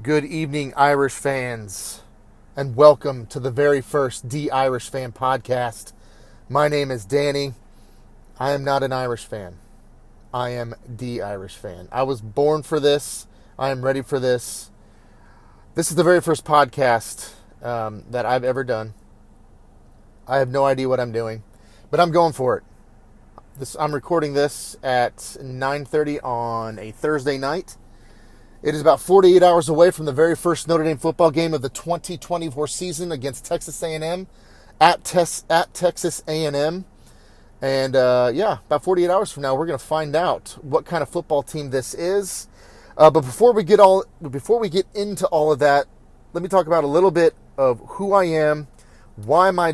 Good evening, Irish fans, and welcome to the very first DirishFan podcast. My name is Danny. I am not an Irish fan. I am DirishFan. I was born for this. I am ready for this. This is the very first podcast that I've ever done. I have no idea what I'm doing, but I'm going for it. I'm recording this at 9:30 on a Thursday night. It is about 48 hours away from the very first Notre Dame football game of the 2024 season against Texas A&M at Texas A&M. And about 48 hours from now, we're going to find out what kind of football team this is. But before we get into all of that, let me talk about a little bit of who I am, why am I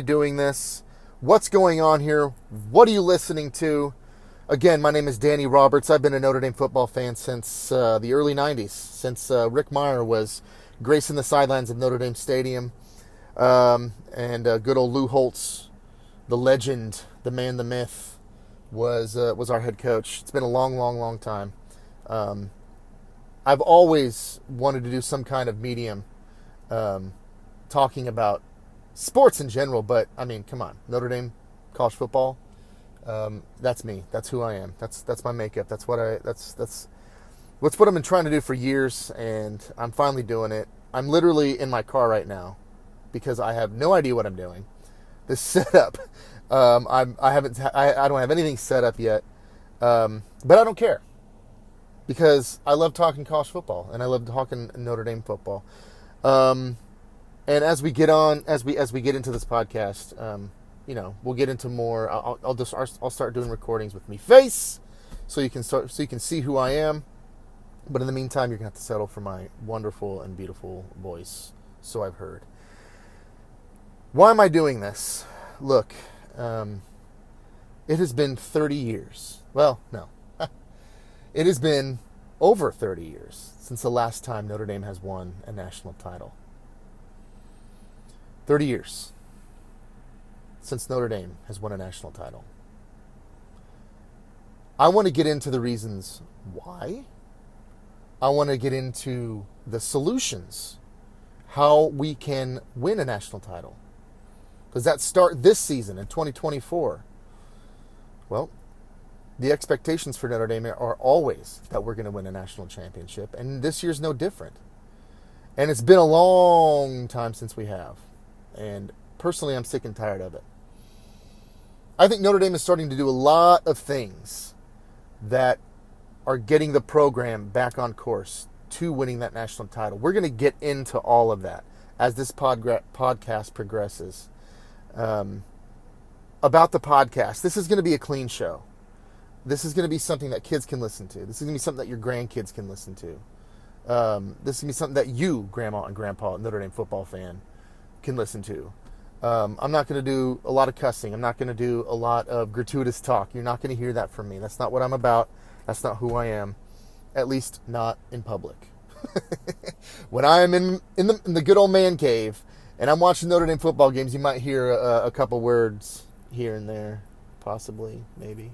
doing this, what's going on here, what are you listening to? Again, my name is Danny Roberts. I've been a Notre Dame football fan since the early 90s, since Rick Meyer was gracing the sidelines of Notre Dame Stadium. And good old Lou Holtz, the legend, the man, the myth, was our head coach. It's been a long, long, long time. I've always wanted to do some kind of medium talking about sports in general, but, I mean, come on, Notre Dame, college football. That's me. That's who I am. That's my makeup. That's what I've been trying to do for years, and I'm finally doing it. I'm literally in my car right now because I have no idea what I'm doing. This setup, I don't have anything set up yet, but I don't care because I love talking college football and I love talking Notre Dame football. And as we get into this podcast, we'll get into more. I'll start doing recordings with me face, so you can see who I am. But in the meantime, you're gonna have to settle for my wonderful and beautiful voice. So I've heard. Why am I doing this? Look, it has been 30 years. Well, no, it has been over 30 years since the last time Notre Dame has won a national title. 30 years. Since Notre Dame has won a national title. I want to get into the reasons why. I want to get into the solutions, how we can win a national title. Does that start this season in 2024? Well, the expectations for Notre Dame are always that we're going to win a national championship, and this year's no different. And it's been a long time since we have. And personally, I'm sick and tired of it. I think Notre Dame is starting to do a lot of things that are getting the program back on course to winning that national title. We're going to get into all of that as this podcast progresses. About the podcast, this is going to be a clean show. This is going to be something that kids can listen to. This is going to be something that your grandkids can listen to. This is going to be something that you, Grandma and Grandpa, Notre Dame football fan, can listen to. I'm not going to do a lot of cussing. I'm not going to do a lot of gratuitous talk. You're not going to hear that from me. That's not what I'm about. That's not who I am. At least not in public. When I am in the good old man cave and I'm watching Notre Dame football games, you might hear a couple words here and there, possibly, maybe.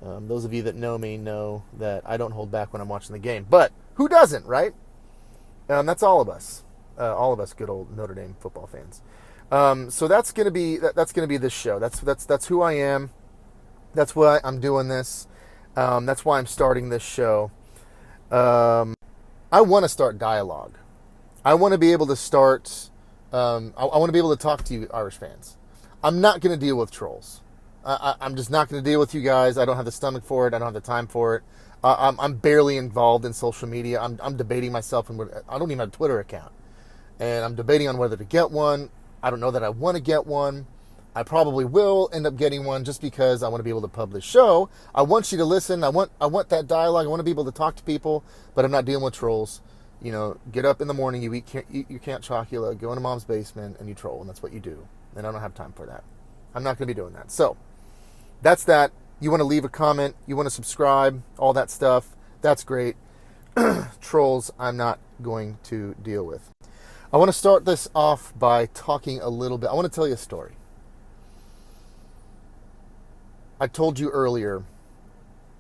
Those of you that know me know that I don't hold back when I'm watching the game. But who doesn't, right? That's all of us. All of us good old Notre Dame football fans. So that's gonna be this show. That's who I am. That's why I'm doing this. That's why I'm starting this show. I want to start dialogue. I want to be able to start. I want to be able to talk to you, Irish fans. I'm not going to deal with trolls. I'm just not going to deal with you guys. I don't have the stomach for it. I don't have the time for it. I'm barely involved in social media. I'm debating myself, and I don't even have a Twitter account, and I'm debating on whether to get one. I don't know that I want to get one. I probably will end up getting one just because I want to be able to publish show. I want you to listen. I want that dialogue. I want to be able to talk to people, but I'm not dealing with trolls. Get up in the morning, you eat your Count Chocula, go into mom's basement, and you troll, and that's what you do. And I don't have time for that. I'm not going to be doing that. So that's that. You want to leave a comment, you want to subscribe, all that stuff. That's great. Trolls, I'm not going to deal with. I want to start this off by talking a little bit. I want to tell you a story. I told you earlier,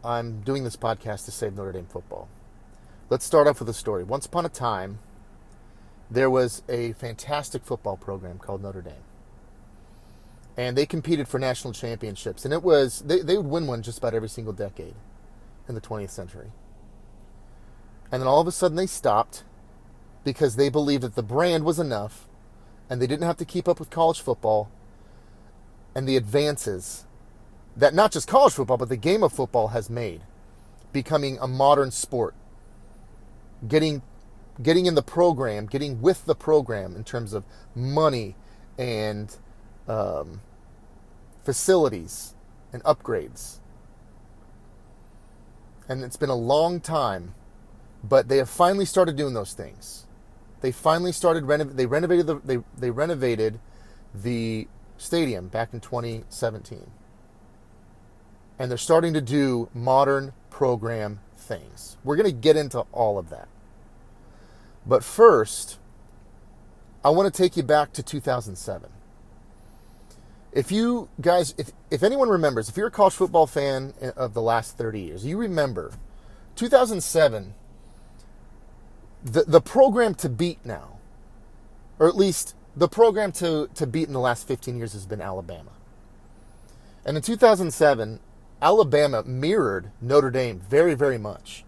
I'm doing this podcast to save Notre Dame football. Let's start off with a story. Once upon a time, there was a fantastic football program called Notre Dame. And they competed for national championships. And it was, they would win one just about every single decade in the 20th century. And then all of a sudden they stopped because they believed that the brand was enough and they didn't have to keep up with college football and the advances that not just college football, but the game of football has made, becoming a modern sport. Getting in the program, getting with the program in terms of money and facilities and upgrades. And it's been a long time, but they have finally started doing those things. They finally started they renovated the stadium back in 2017. And they're starting to do modern program things. We're going to get into all of that. But first, I want to take you back to 2007. If you guys, if anyone remembers, if you're a college football fan of the last 30 years, you remember 2007, the program to beat now, or at least the program to beat in the last 15 years has been Alabama. And in 2007, Alabama mirrored Notre Dame very, very much.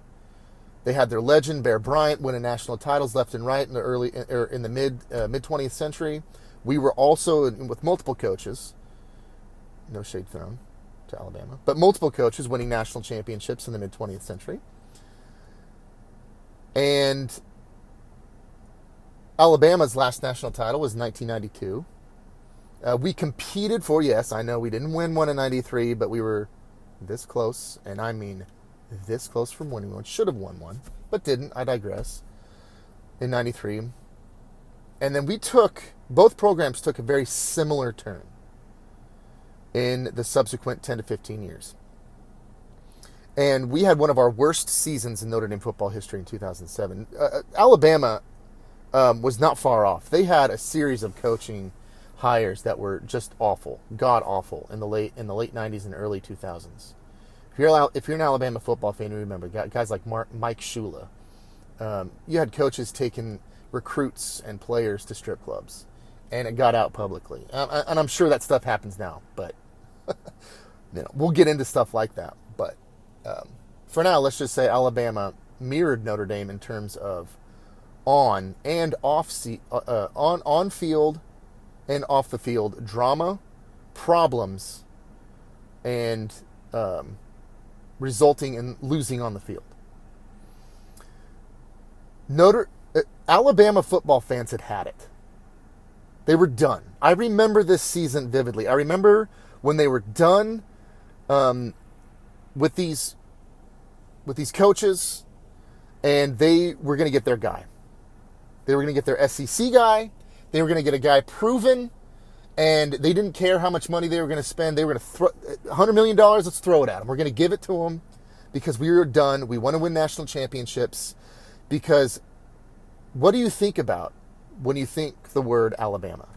They had their legend, Bear Bryant, winning national titles left and right in the mid 20th century. We were also with multiple coaches, no shade thrown to Alabama, but multiple coaches winning national championships in the mid 20th century. And Alabama's last national title was 1992. We competed for, yes, I know we didn't win one in 93, but we were this close, and I mean this close from winning one. Should have won one, but didn't. I digress. In 93. And then both programs took a very similar turn in the subsequent 10 to 15 years. And we had one of our worst seasons in Notre Dame football history in 2007. Alabama was not far off. They had a series of coaching hires that were just awful, god awful in the late 90s and early 2000s. If you're an Alabama football fan, you remember guys like Mike Shula. You had coaches taking recruits and players to strip clubs, and it got out publicly. And I'm sure that stuff happens now, but we'll get into stuff like that. But for now, let's just say Alabama mirrored Notre Dame in terms of on field and off the field drama, problems, and resulting in losing on the field. Alabama football fans had it. They were done. I remember this season vividly. I remember when they were done with these coaches, and they were going to get their guy. They were going to get their SEC guy. They were going to get a guy proven, and they didn't care how much money they were going to spend. They were going to throw $100 million. Let's throw it at them. We're going to give it to them because we were done. We want to win national championships. Because what do you think about when you think the word Alabama?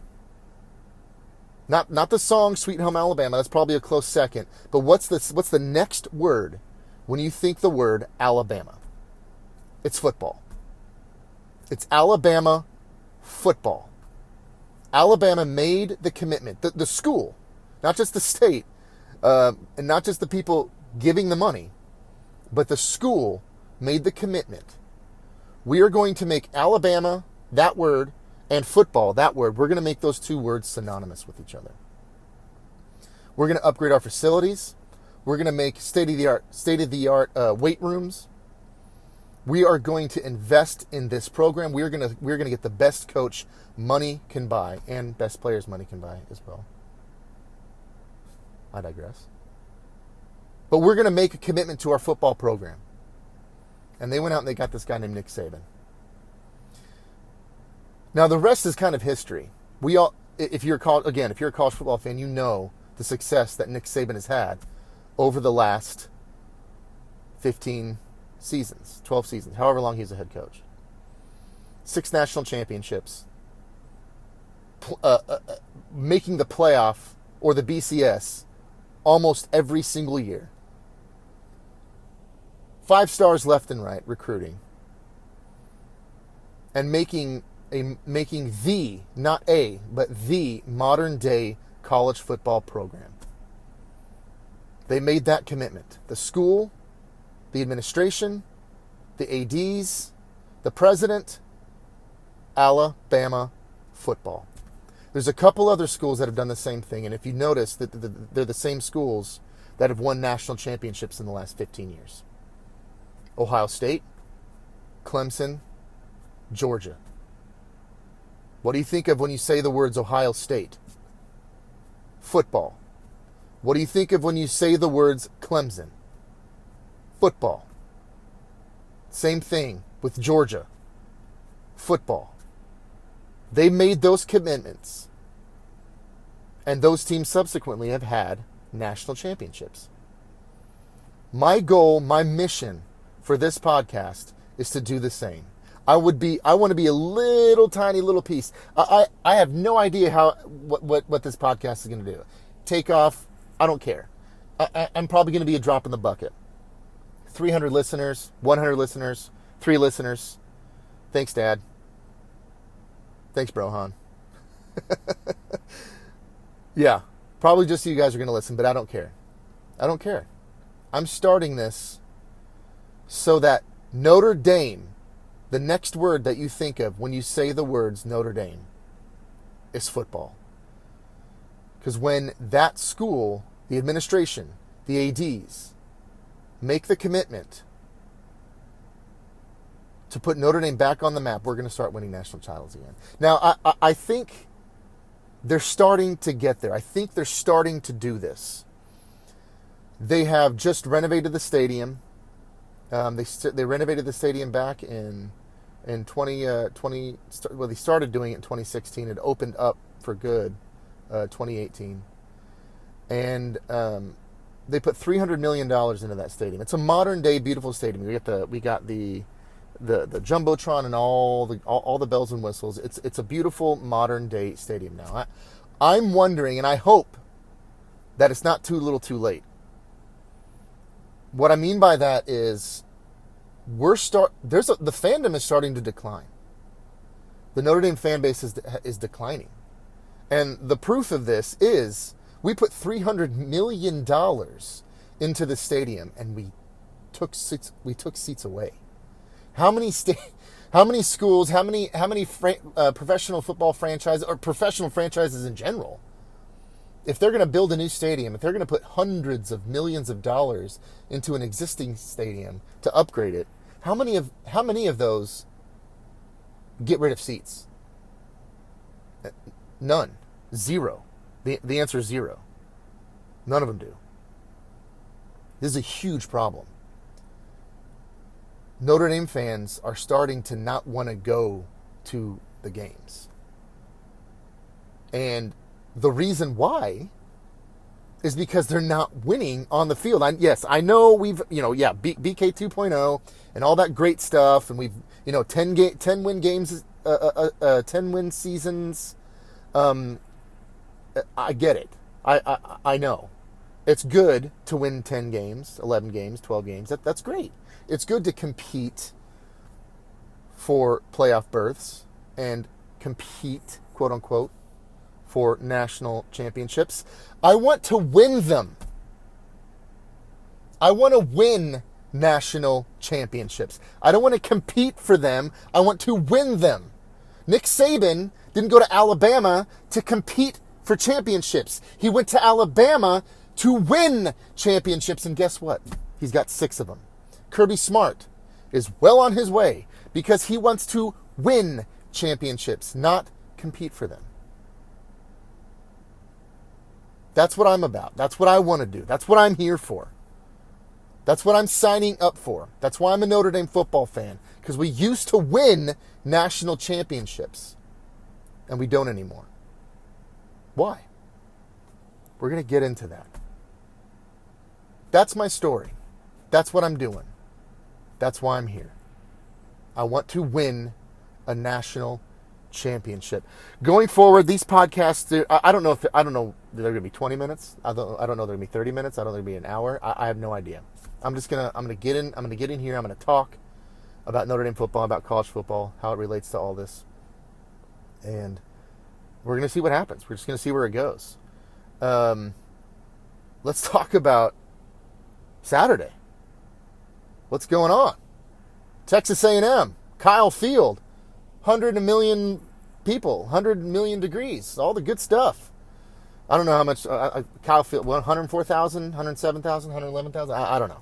Not the song Sweet Home Alabama. That's probably a close second. But what's the next word when you think the word Alabama? It's football. It's Alabama football. Alabama made the commitment. The school, not just the state, and not just the people giving the money, but the school made the commitment. We are going to make Alabama, that word, and football, that word, we're going to make those two words synonymous with each other. We're going to upgrade our facilities. We're going to make state-of-the-art weight rooms. We are going to invest in this program. We're going to get the best coach money can buy, and best players money can buy as well. I digress. But we're going to make a commitment to our football program. And they went out and they got this guy named Nick Saban. Now the rest is kind of history. If you're a college football fan, you know the success that Nick Saban has had over the last 15 seasons, 12 seasons, however long he's a head coach. 6 national championships, making the playoff or the BCS almost every single year. 5 stars left and right recruiting. and making the, not a, but the modern day college football program. They made that commitment. The school, the administration, the ADs, the president, Alabama football. There's a couple other schools that have done the same thing, and if you notice, that they're the same schools that have won national championships in the last 15 years. Ohio State, Clemson, Georgia. What do you think of when you say the words Ohio State? Football. What do you think of when you say the words Clemson? Football. Same thing with Georgia. Football. They made those commitments, and those teams subsequently have had national championships. My goal, my mission for this podcast is to do the same. I want to be a little tiny little piece. I have no idea what this podcast is going to do. Take off, I don't care. I'm probably going to be a drop in the bucket. 300 listeners, 100 listeners, 3 listeners. Thanks, Dad. Thanks, Brohan. Yeah, probably just you guys are going to listen, but I don't care. I don't care. I'm starting this so that Notre Dame, the next word that you think of when you say the words Notre Dame, is football. Because when that school, the administration, the ADs, make the commitment to put Notre Dame back on the map, we're going to start winning national titles again. Now, I think they're starting to get there. I think they're starting to do this. They have just renovated the stadium. They renovated the stadium back in 2020. Well, they started doing it in 2016. It opened up for good 2018, and they put $300 million into that stadium. It's a modern day, beautiful stadium. We got the jumbotron and all the bells and whistles. It's a beautiful modern day stadium now. I'm wondering, and I hope that it's not too little, too late. What I mean by that is the fandom is starting to decline. The Notre Dame fan base is declining, and the proof of this is we put $300 million into the stadium, and we took seats away. How many schools? How many professional football franchises or professional franchises in general? If they're going to build a new stadium, if they're going to put hundreds of millions of dollars into an existing stadium to upgrade it, how many of those get rid of seats? None. Zero. The answer is zero. None of them do. This is a huge problem. Notre Dame fans are starting to not want to go to the games. And the reason why is because they're not winning on the field. Yes, I know we've, BK 2.0 and all that great stuff, and we've, 10 win games, 10 win seasons. I get it. I know. It's good to win 10 games, 11 games, 12 games. That's great. It's good to compete for playoff berths and compete, quote unquote, for national championships. I want to win them. I want to win national championships. I don't want to compete for them. I want to win them. Nick Saban didn't go to Alabama to compete for championships. He went to Alabama to win championships, and guess what? He's got 6 of them. Kirby Smart is well on his way because he wants to win championships, not compete for them. That's what I'm about. That's what I want to do. That's what I'm here for. That's what I'm signing up for. That's why I'm a Notre Dame football fan, because we used to win national championships, and we don't anymore. Why? We're going to get into that. That's my story. That's what I'm doing. That's why I'm here. I want to win a national championship. Going forward, these podcasts, I don't know if they're going to be 20 minutes. I don't know if they're going to be 30 minutes. I don't know if they're going to be an hour. I have no idea. I'm going to get in here. I'm going to talk. about Notre Dame football, about college football, how it relates to all this. And we're going to see what happens. We're just going to see where it goes. Let's talk about Saturday. What's going on? Texas A&M, Kyle Field, 100 million people, 100 million degrees, all the good stuff. I don't know how much Kyle Field, 104,000, 107,000, 111,000. I don't know.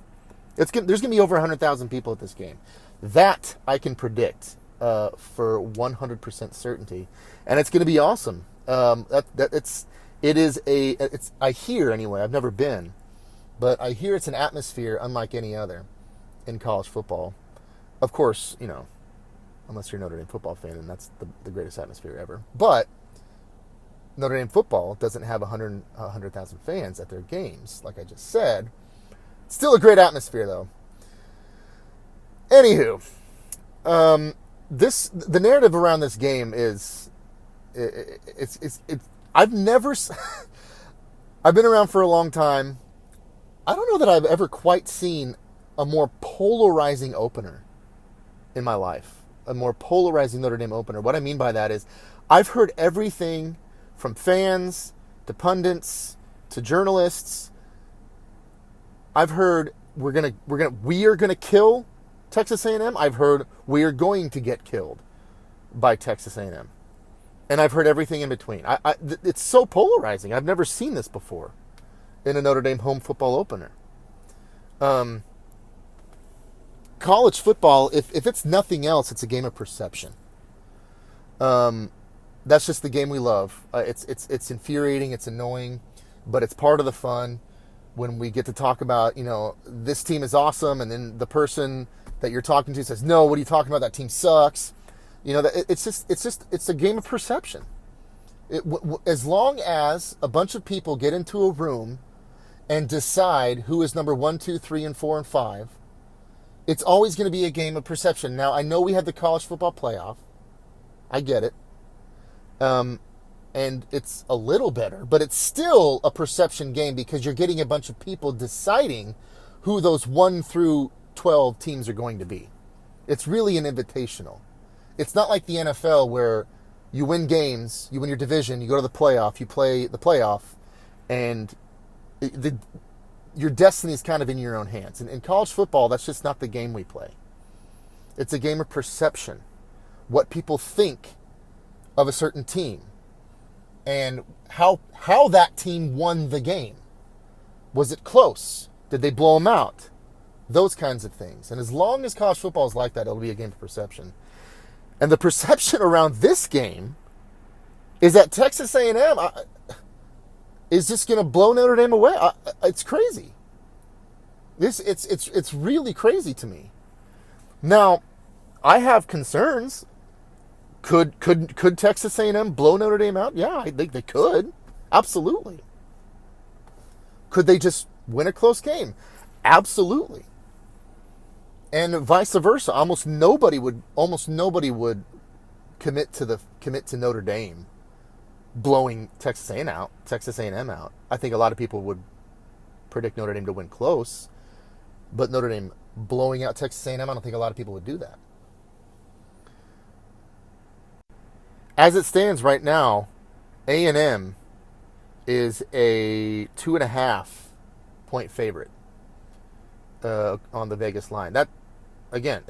There's going to be over 100,000 people at this game. That I can predict for 100% certainty, and it's going to be awesome. I hear anyway. I've never been, but I hear it's an atmosphere unlike any other in college football. Of course, unless you're a Notre Dame football fan, and that's the greatest atmosphere ever. But Notre Dame football doesn't have 100,000 fans at their games, like I just said. Still a great atmosphere, though. Anywho, the narrative around this game is I've been around for a long time. I don't know that I've ever quite seen a more polarizing opener in my life. A more polarizing Notre Dame opener. What I mean by that is I've heard everything from fans to pundits to journalists. I've heard we are gonna kill Texas A&M. I've heard we are going to get killed by Texas A&M, and I've heard everything in between. It's so polarizing. I've never seen this before in a Notre Dame home football opener. College football, if it's nothing else, it's a game of perception. That's just the game we love. It's infuriating, it's annoying, but it's part of the fun when we get to talk about, this team is awesome, and then the person that you're talking to says, no, what are you talking about? That team sucks. It's a game of perception. As long as a bunch of people get into a room and decide who is number 1, 2, 3, and 4, and 5, it's always going to be a game of perception. Now, I know we have the college football playoff. I get it. And it's a little better, but it's still a perception game because you're getting a bunch of people deciding who those 1 through 12 teams are going to be. It's really an invitational. It's not like the NFL where you win games, you win your division, you go to the playoff, you play the playoff, and your destiny is kind of in your own hands. And in college football, that's just not the game we play. It's a game of perception. What people think of a certain team and how that team won the game. Was it close? Did they blow them out? Those kinds of things. And as long as college football is like that, it'll be a game of perception. And the perception around this game is that Texas A&M is just going to blow Notre Dame away. It's crazy. It's really crazy to me. Now, I have concerns. Could Texas A&M blow Notre Dame out? Yeah, I think they could. Absolutely. Could they just win a close game? Absolutely. And vice versa. Almost nobody would commit to Notre Dame blowing Texas A&M out. I think a lot of people would predict Notre Dame to win close, but Notre Dame blowing out Texas A&M, I don't think a lot of people would do that. As it stands right now, A&M is a 2.5 point favorite on the Vegas line. That, again,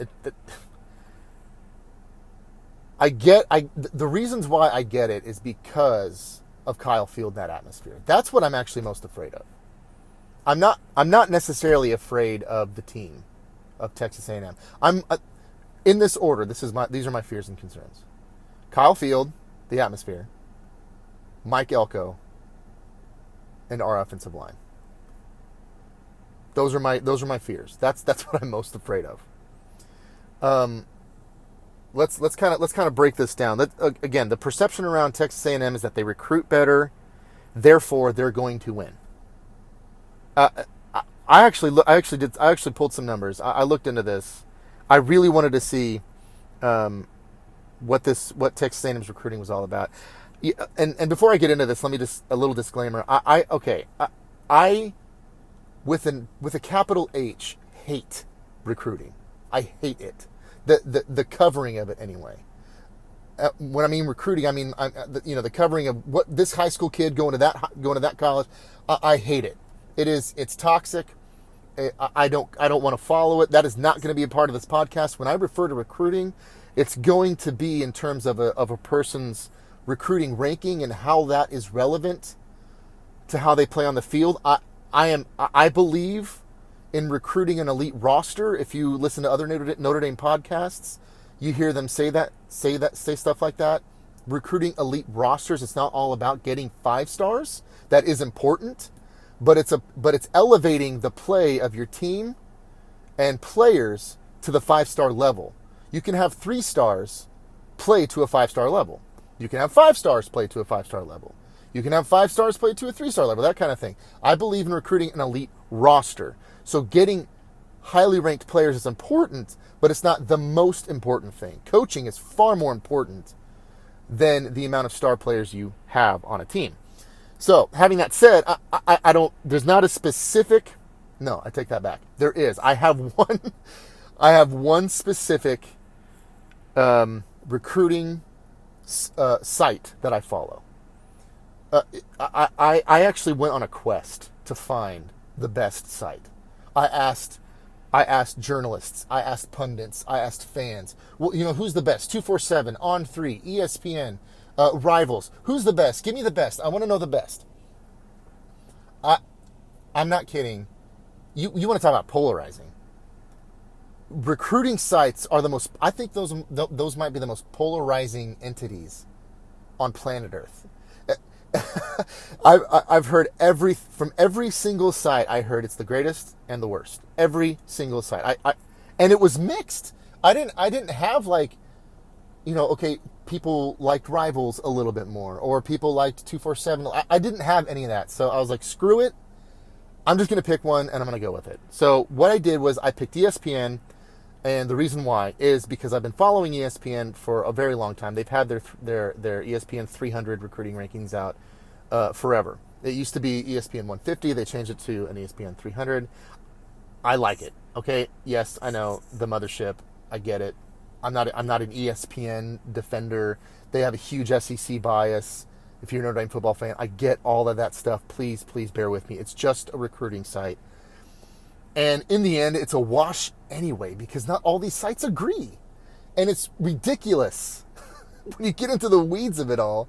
the reasons why I get it is because of Kyle Field, that atmosphere. That's what I'm actually most afraid of. I'm not necessarily afraid of the team of Texas A&M. I'm in this order. These are my fears and concerns. Kyle Field, the atmosphere, Mike Elko, and our offensive line. Those are my fears. That's what I'm most afraid of. Let's kind of break this down. Again, the perception around Texas A&M is that they recruit better, therefore they're going to win. I actually pulled some numbers. I looked into this. I really wanted to see what Texas A&M's recruiting was all about. And before I get into this, let me just a little disclaimer. I with a capital H hate recruiting. I hate it. the covering of it anyway. When I mean recruiting, I mean the covering of what this high school kid going to that college. I hate it. It's toxic. I don't want to follow it. That is not going to be a part of this podcast. When I refer to recruiting, it's going to be in terms of a person's recruiting ranking and how that is relevant to how they play on the field. I believe in recruiting an elite roster. If you listen to other Notre Dame podcasts, you hear them say stuff like that. Recruiting elite rosters, it's not all about getting 5 stars. That is important, but it's elevating the play of your team and players to the 5-star level. You can have 3 stars play to a 5-star level. You can have 5 stars play to a 5-star level. You can have 5 stars play to a 3-star level, that kind of thing. I believe in recruiting an elite roster. So getting highly ranked players is important, but it's not the most important thing. Coaching is far more important than the amount of star players you have on a team. So, having that said, I don't, there's not a specific, no, I take that back. There is. I have one specific recruiting site that I follow. I actually went on a quest to find the best site. I asked journalists, I asked pundits, I asked fans. Well, who's the best? 247, On3, ESPN, Rivals. Who's the best? Give me the best. I want to know the best. I'm not kidding. You want to talk about polarizing. Recruiting sites are the most, I think those might be the most polarizing entities on planet Earth. I've heard from every single site. I heard it's the greatest and the worst. Every single site. And it was mixed. I didn't have okay, people liked Rivals a little bit more, or people liked 247. I didn't have any of that. So I was like, screw it. I'm just going to pick one and I'm going to go with it. So what I did was I picked ESPN, and the reason why is because I've been following ESPN for a very long time. They've had their ESPN 300 recruiting rankings out forever. It used to be ESPN 150. They changed it to an ESPN 300. I like it. Okay, yes, I know the mothership. I get it. I'm not an ESPN defender. They have a huge SEC bias. If you're a Notre Dame football fan, I get all of that stuff. Please bear with me. It's just a recruiting site. And in the end, it's a wash anyway, because not all these sites agree. And it's ridiculous when you get into the weeds of it all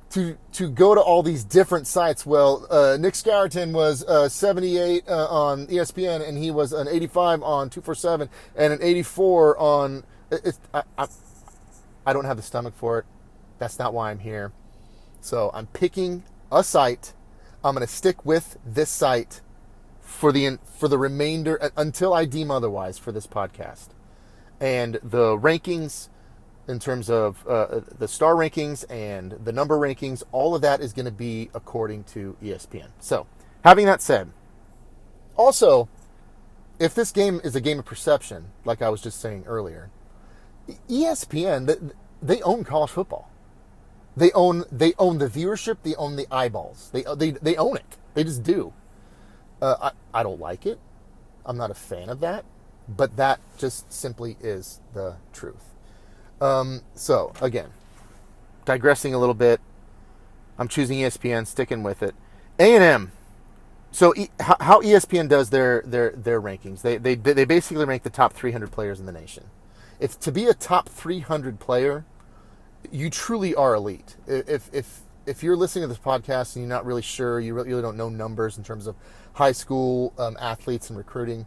to go to all these different sites. Well, Nick Scarton was 78 on ESPN, and he was an 85 on 247, and an 84 on... I don't have the stomach for it. That's not why I'm here. So I'm picking a site. I'm going to stick with this site for the remainder, until I deem otherwise, for this podcast. And the rankings, in terms of the star rankings and the number rankings, all of that is going to be according to ESPN. So, having that said, also, if this game is a game of perception, like I was just saying earlier, ESPN, they own college football. They own the viewership. They own the eyeballs. They own it. They just do. I don't like it. I'm not a fan of that. But that just simply is the truth. So, again, digressing a little bit, I'm choosing ESPN, sticking with it. A&M. So, how ESPN does their rankings, they basically rank the top 300 players in the nation. If to be a top 300 player, you truly are elite. If you're listening to this podcast and you're not really sure, you really don't know numbers in terms of high school athletes and recruiting,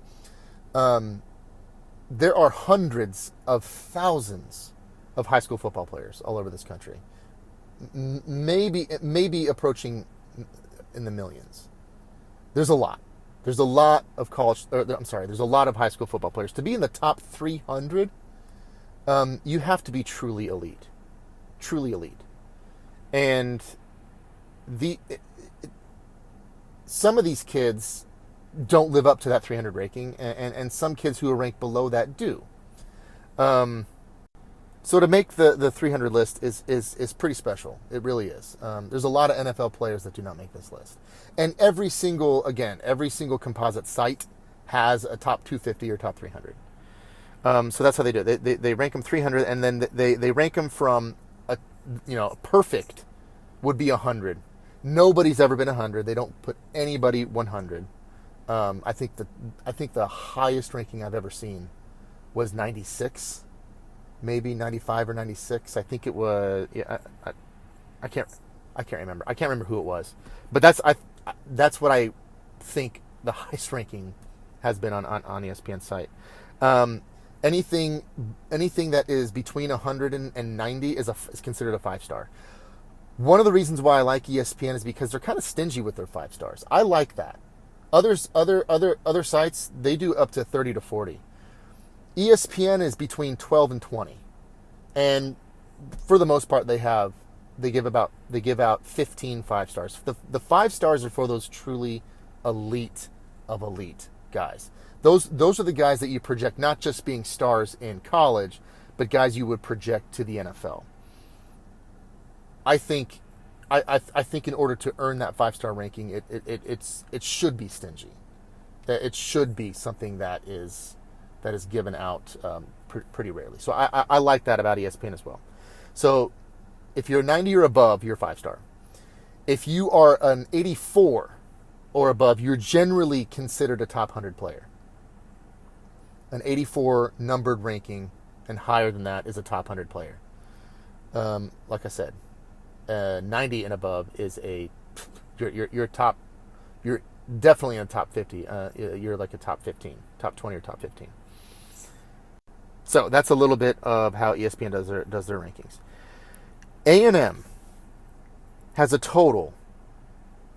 there are hundreds of thousands of high school football players all over this country. Maybe approaching in the millions. There's a lot. There's a lot of there's a lot of high school football players. To be in the top 300, you have to be truly elite. Truly elite. And some of these kids don't live up to that 300 ranking, and some kids who are ranked below that do. So to make the 300 list is pretty special. It really is. There's a lot of NFL players that do not make this list. And every single composite site has a top 250 or top 300. So that's how they do it. They rank them 300, and then they rank them from perfect would be 100. Nobody's ever been 100. They don't put anybody 100. I think the highest ranking I've ever seen was 96, maybe 95 or 96. I think it was. Yeah, I can't remember. I can't remember who it was, but that's what I think the highest ranking has been on ESPN's site. Anything that is between 100 and 90 is considered a 5-star. One of the reasons why I like ESPN is because they're kind of stingy with their 5 stars. I like that. Other sites, they do up to 30 to 40. ESPN is between 12 and 20, and for the most part, they give out 15 5-stars. The 5 stars are for those truly elite of elite guys. Those are the guys that you project not just being stars in college, but guys you would project to the NFL. I think in order to earn that 5-star ranking, it should be stingy. It should be something that is given out pretty rarely. So I like that about ESPN as well. So if you're 90 or above, you're 5-star. If you are an 84 or above, you're generally considered a top 100 player. An 84 numbered ranking and higher than that is a top 100 player. Like I said, 90 and above is you're top. You're definitely in the top 50. You're like a top 15, top 20 or top 15. So that's a little bit of how ESPN does their rankings. A&M has a total,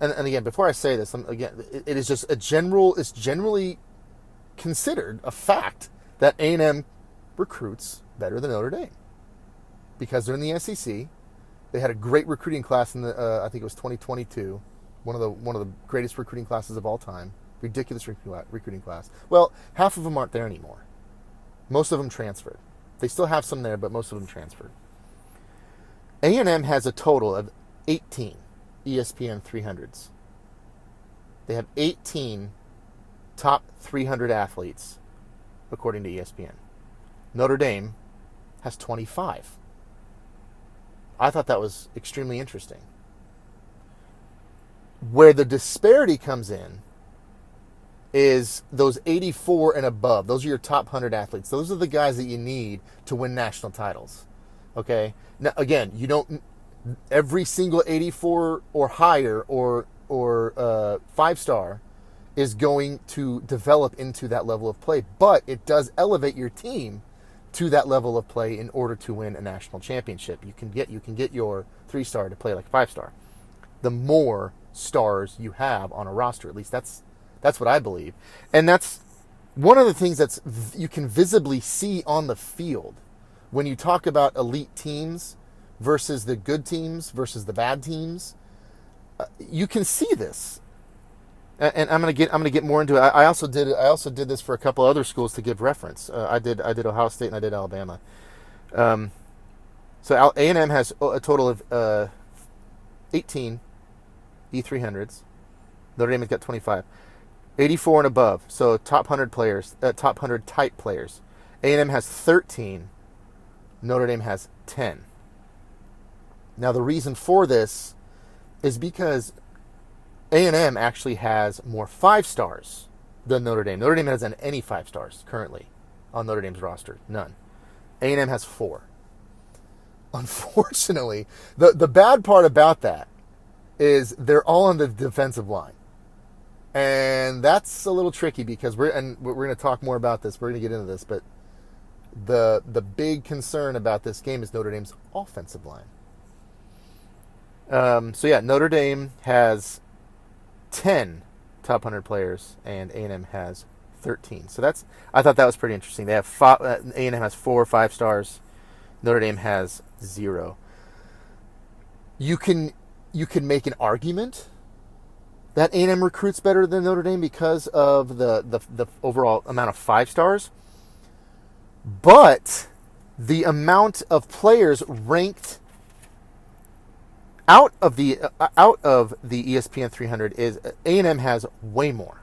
and again, before I say this, it is just it's generally considered a fact that A&M recruits better than Notre Dame because they're in the SEC. They had a great recruiting class in the I think it was 2022, one of the greatest recruiting classes of all time. Ridiculous recruiting class. Well, half of them aren't there anymore. Most of them transferred. They still have some there, but most of them transferred. A&M has a total of 18 ESPN 300s. They have 18 top 300 athletes, according to ESPN. Notre Dame has 25. I thought that was extremely interesting. Where the disparity comes in is those 84 and above. Those are your top 100 athletes. Those are the guys that you need to win national titles. Okay? Now, again, you don't... Every single 84 or higher or 5-star is going to develop into that level of play, but it does elevate your team to that level of play in order to win a national championship. You can get your 3-star to play like 5-star. The more stars you have on a roster, at least that's what I believe, and that's one of the things that's you can visibly see on the field when you talk about elite teams versus the good teams versus the bad teams. You can see this. And I'm gonna get more into it. I also did this for a couple other schools to give reference. I did Ohio State and I did Alabama. So A&M has a total of 18 E300s. Notre Dame has got 25, 84 and above. So top 100 players, top 100 type players. A&M has 13. Notre Dame has 10. Now the reason for this is because A&M actually has more 5-stars than Notre Dame. Notre Dame hasn't any 5-stars currently on Notre Dame's roster. None. A&M has 4. Unfortunately, the bad part about that is they're all on the defensive line. And that's a little tricky because we're going to talk more about this. We're going to get into this, but the big concern about this game is Notre Dame's offensive line. So yeah, Notre Dame has 10 top 100 players, and A&M has 13. So I thought that was pretty interesting. They have A&M has 4 5-stars. Notre Dame has 0. You can make an argument that A&M recruits better than Notre Dame because of the overall amount of 5-stars, but the amount of players ranked out of the ESPN 300 is A&M has way more.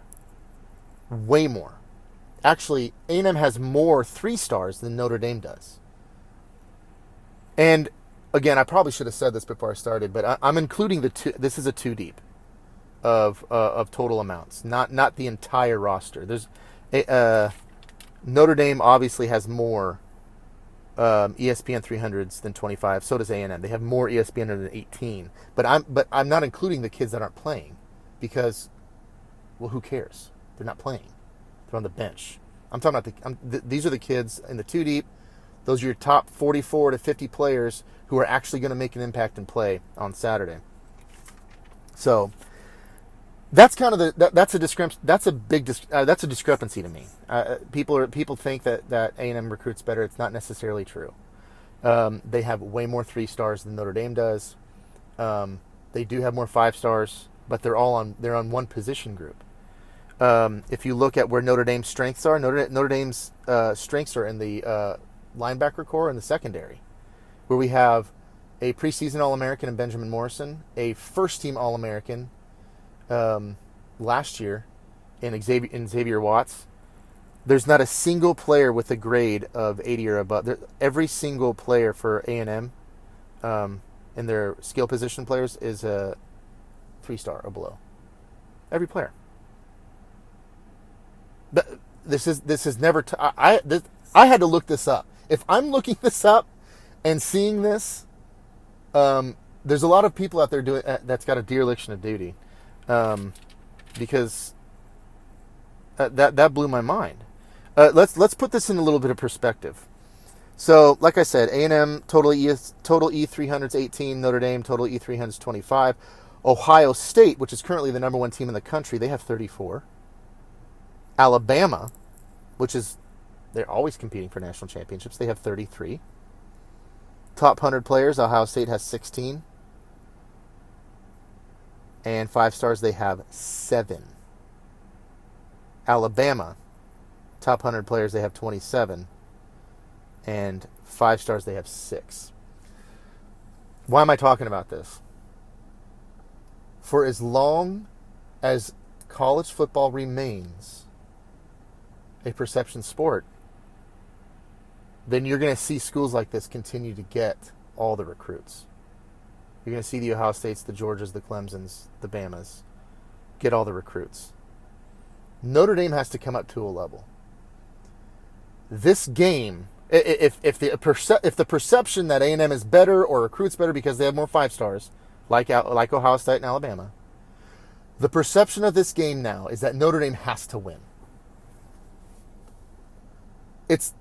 Actually, A&M has more 3-stars than Notre Dame does. And again, I probably should have said this before I started, but I'm including the two. This is a 2 deep of total amounts, not the entire roster. There's Notre Dame obviously has more ESPN 300s than 25. So does A&M. They have more ESPN than 18. But I'm not including the kids that aren't playing because, well, who cares? They're not playing. They're on the bench. I'm talking about these are the kids in the 2 deep. Those are your top 44 to 50 players who are actually going to make an impact and play on Saturday. So that's kind of that's a discrepancy to me. People think that A&M recruits better. It's not necessarily true. They have way more 3-stars than Notre Dame does. They do have more 5-stars, but they're on one position group. If you look at where Notre Dame's strengths are, Notre Dame's strengths are in the linebacker core and the secondary, where we have a preseason All-American in Benjamin Morrison, a first-team All-American last year in Xavier Watts. There's not a single player with a grade of 80 or above. Every single player for A&M in their skill position players is a 3-star or below. Every player. But this is never. I had to look this up. If I'm looking this up and seeing this, there's a lot of people out there doing that's got a dereliction of duty, because that blew my mind. Let's put this in a little bit of perspective. So, like I said, A&M total E300s 18, Notre Dame total E300s 25. Ohio State, which is currently the number 1 team in the country, they have 34. Alabama, they're always competing for national championships, they have 33. Top 100 players, Ohio State has 16. And 5-stars, they have 7. Alabama, top 100 players, they have 27. And 5-stars, they have 6. Why am I talking about this? For as long as college football remains a perception sport, then you're going to see schools like this continue to get all the recruits. You're going to see the Ohio States, the Georgias, the Clemsons, the Bamas get all the recruits. Notre Dame has to come up to a level. This game, if the perception that A&M is better or recruits better because they have more 5-stars, like Ohio State and Alabama, the perception of this game now is that Notre Dame has to win.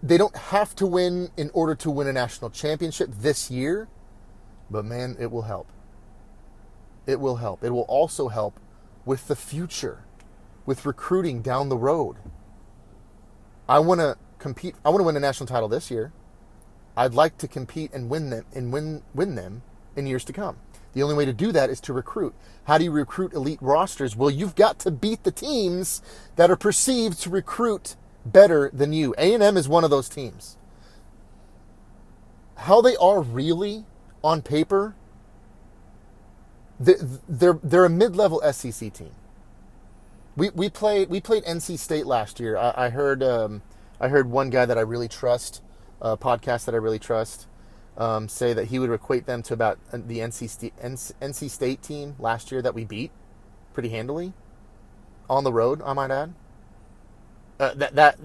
They don't have to win in order to win a national championship this year, but man, it will help. It will help. It will also help with the future, with recruiting down the road. I want to compete. I want to win a national title this year. I'd like to compete and win them in years to come. The only way to do that is to recruit. How do you recruit elite rosters? Well, you've got to beat the teams that are perceived to recruit better than you. A&M is one of those teams. How they are really on paper, they're a mid-level SEC team. We played NC State last year. I heard one guy that I really trust, a podcast that I really trust, say that he would equate them to about the NC State team last year that we beat pretty handily on the road, I might add. That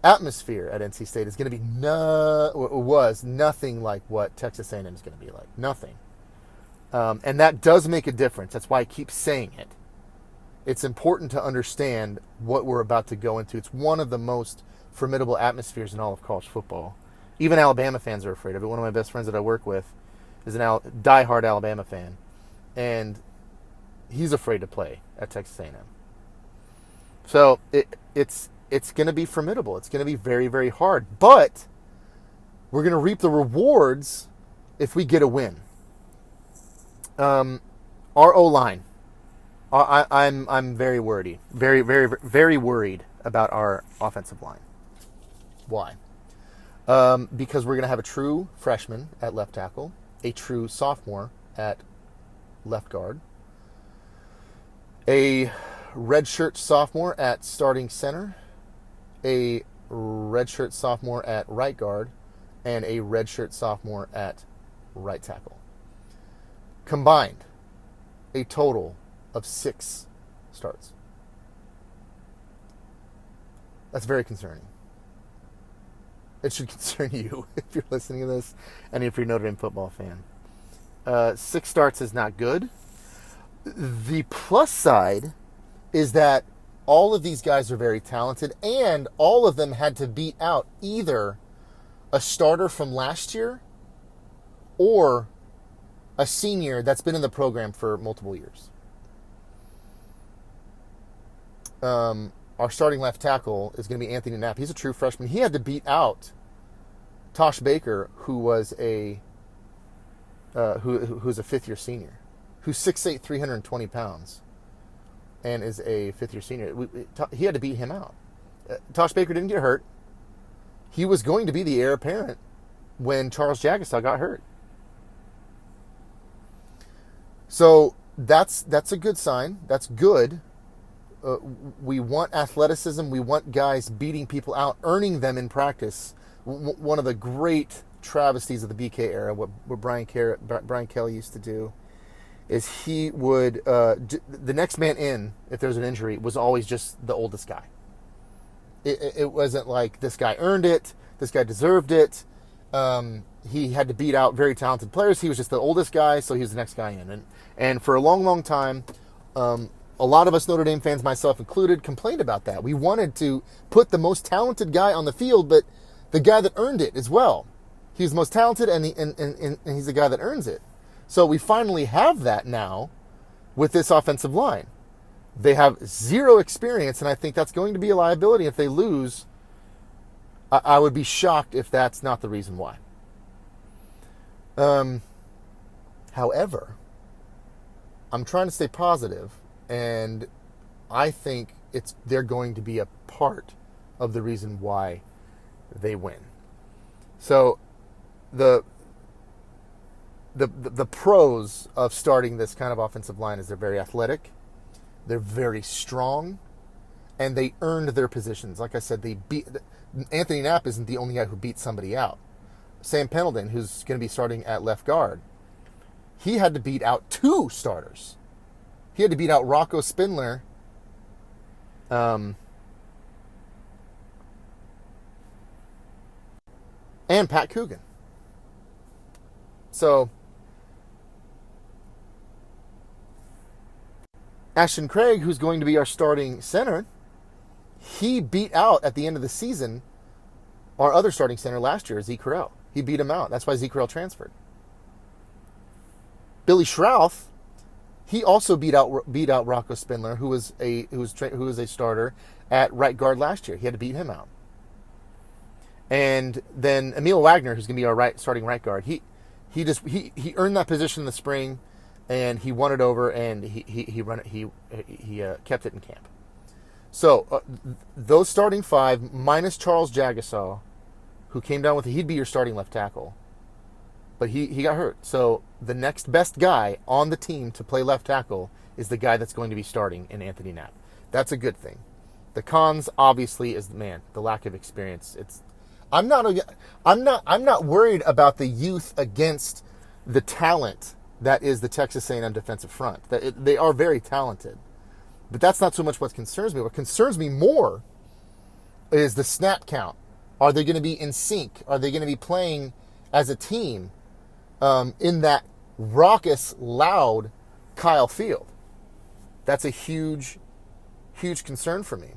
atmosphere at NC State is going to be was nothing like what Texas A&M is going to be like. Nothing. And that does make a difference. That's why I keep saying it. It's important to understand what we're about to go into. It's one of the most formidable atmospheres in all of college football. Even Alabama fans are afraid of it. One of my best friends that I work with is a diehard Alabama fan. And he's afraid to play at Texas A&M. So it's going to be formidable. It's going to be very, very hard. But we're going to reap the rewards if we get a win. Our O-line. I'm very worried. Very, very, very worried about our offensive line. Why? Because we're going to have a true freshman at left tackle, a true sophomore at left guard, a redshirt sophomore at starting center, a redshirt sophomore at right guard, and a redshirt sophomore at right tackle. Combined, a total of 6 starts. That's very concerning. It should concern you if you're listening to this and if you're a Notre Dame football fan. 6 starts is not good. The plus side is that all of these guys are very talented, and all of them had to beat out either a starter from last year or a senior that's been in the program for multiple years. Our starting left tackle is going to be Anthony Knapp. He's a true freshman. He had to beat out Tosh Baker, who was who's a fifth-year senior, who's 6'8", 320 pounds, and is a fifth-year senior. He had to beat him out. Tosh Baker didn't get hurt. He was going to be the heir apparent when Charles Jagasaw got hurt. So that's a good sign. That's good. We want athleticism. We want guys beating people out, earning them in practice. One of the great travesties of the BK era, what Brian Kelly used to do, is he would, the next man in, if there's an injury, was always just the oldest guy. It wasn't like this guy earned it, this guy deserved it. He had to beat out very talented players. He was just the oldest guy, so he was the next guy in. And for a long, long time, a lot of us Notre Dame fans, myself included, complained about that. We wanted to put the most talented guy on the field, but the guy that earned it as well. He's the most talented, and he's the guy that earns it. So we finally have that now with this offensive line. They have zero experience, and I think that's going to be a liability. If they lose, I would be shocked if that's not the reason why. However, I'm trying to stay positive, and I think they're going to be a part of the reason why they win. So the pros of starting this kind of offensive line is they're very athletic, they're very strong, and they earned their positions. Like I said, Anthony Knapp isn't the only guy who beat somebody out. Sam Pendleton, who's going to be starting at left guard, he had to beat out 2 starters. He had to beat out Rocco Spindler and Pat Coogan. So Ashton Craig, who's going to be our starting center, he beat out at the end of the season our other starting center last year, Zeke Correll. He beat him out. That's why Zeke Correll transferred. Billy Schrouth, he also beat out Rocco Spindler, who was a starter at right guard last year. He had to beat him out. And then Emil Wagner, who's going to be our starting right guard, he earned that position in the spring, and he won it over, and he kept it in camp. So those starting 5 minus Charles Jagasaw, who came down with he'd be your starting left tackle, but he got hurt. So the next best guy on the team to play left tackle is the guy that's going to be starting in Anthony Knapp. That's a good thing. The cons obviously is the lack of experience. I'm not worried about the youth against the talent that is the Texas A&M defensive front. They are very talented. But that's not so much what concerns me. What concerns me more is the snap count. Are they going to be in sync? Are they going to be playing as a team in that raucous, loud Kyle Field? That's a huge, huge concern for me.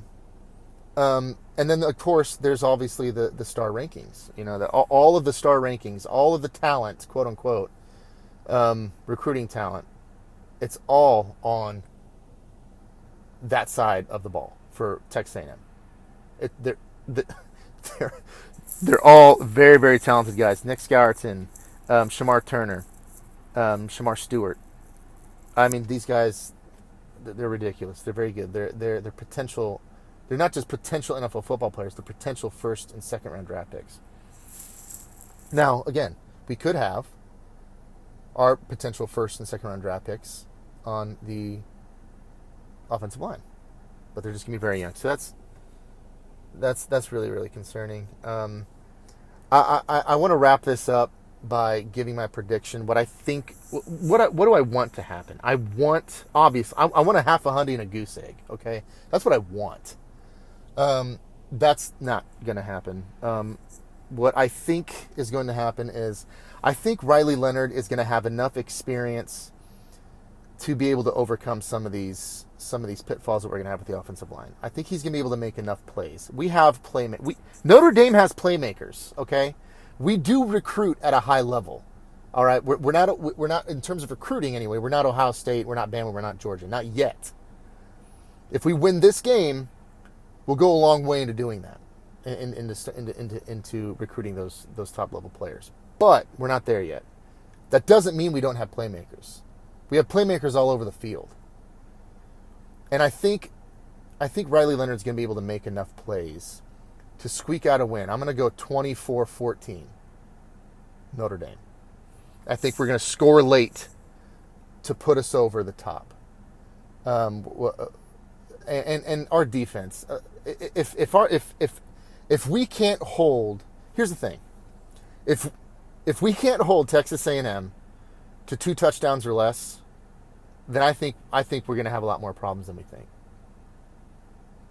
And then, of course, there's obviously the star rankings. You know, all of the star rankings, all of the talent, quote unquote, recruiting talent, it's all on that side of the ball for Texas A&M. They're all very, very talented guys. Nick Scourton, Shamar Turner, Shamar Stewart. I mean, these guys, they're ridiculous. They're very good. They're potential. They're not just potential NFL football players. They're potential first and second round draft picks. Now, again, we could have our potential first and second round draft picks on the offensive line. but they're just going to be very young. So that's really, really concerning. I want to wrap this up by giving my prediction. What I think, what do I want to happen? I want, obviously, I want a half a hundy and a goose egg. Okay, that's what I want. That's not going to happen. What I think is going to happen is, I think Riley Leonard is going to have enough experience to be able to overcome some of these pitfalls that we're going to have with the offensive line. I think he's going to be able to make enough plays. We have Notre Dame has playmakers. Okay, we do recruit at a high level. All right, we're not in terms of recruiting anyway. We're not Ohio State. We're not Bama. We're not Georgia. Not yet. If we win this game, we'll go a long way into doing that, into recruiting those top level players. But we're not there yet. That doesn't mean we don't have playmakers. We have playmakers all over the field. And I think Riley Leonard's going to be able to make enough plays to squeak out a win. I'm going to go 24-14 Notre Dame. I think we're going to score late to put us over the top. And our defense, if we can't hold, here's the thing. If we can't hold Texas A&M to 2 touchdowns or less, then I think we're going to have a lot more problems than we think.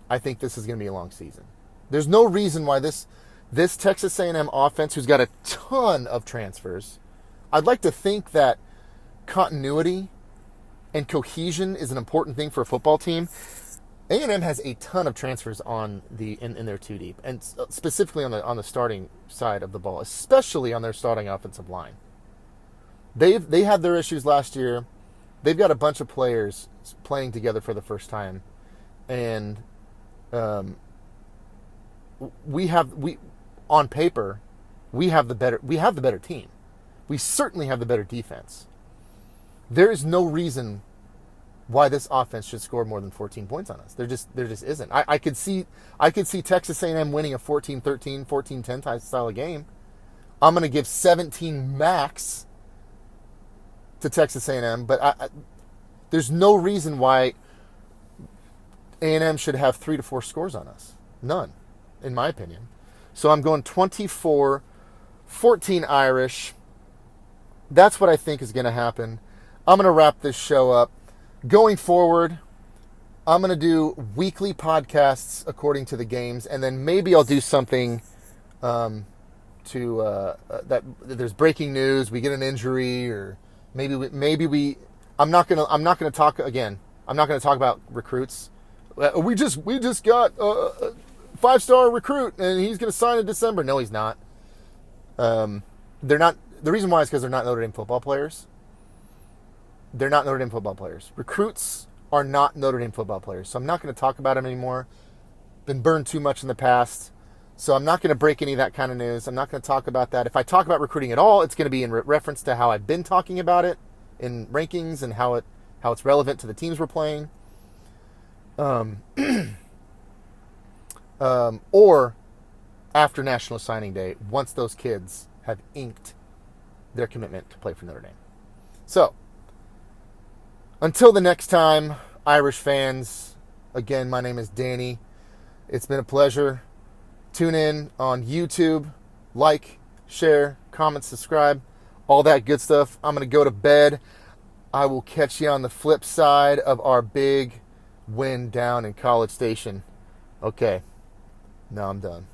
I think this is going to be a long season. There's no reason why this Texas A&M offense, who's got a ton of transfers, I'd like to think that continuity and cohesion is an important thing for a football team. A&M has a ton of transfers in their 2 deep, and specifically on the starting side of the ball, especially on their starting offensive line. They had their issues last year. They've got a bunch of players playing together for the first time, and on paper we have the better team. We certainly have the better defense. There is no reason why this offense should score more than 14 points on us. There just isn't. I could see Texas A&M winning a 14-13, 14-10 type style of game. I'm going to give 17 max to Texas A&M, but there's no reason why A&M should have 3 to 4 scores on us. None, in my opinion. So I'm going 24-14 Irish. That's what I think is going to happen. I'm going to wrap this show up. Going forward, I'm going to do weekly podcasts according to the games, and then maybe I'll do something that there's breaking news, we get an injury, or maybe we. I'm not gonna talk again. I'm not gonna talk about recruits. We just got a 5-star recruit, and he's gonna sign in December. No, he's not. They're not. The reason why is because they're not Notre Dame football players. They're not Notre Dame football players. Recruits are not Notre Dame football players. So I'm not going to talk about them anymore. Been burned too much in the past. So I'm not going to break any of that kind of news. I'm not going to talk about that. If I talk about recruiting at all, it's going to be in reference to how I've been talking about it in rankings and how it's relevant to the teams we're playing. Or after National Signing Day, once those kids have inked their commitment to play for Notre Dame. So, until the next time, Irish fans, again, my name is Danny. It's been a pleasure. Tune in on YouTube. Like, share, comment, subscribe, all that good stuff. I'm going to go to bed. I will catch you on the flip side of our big win down in College Station. Okay. Now I'm done.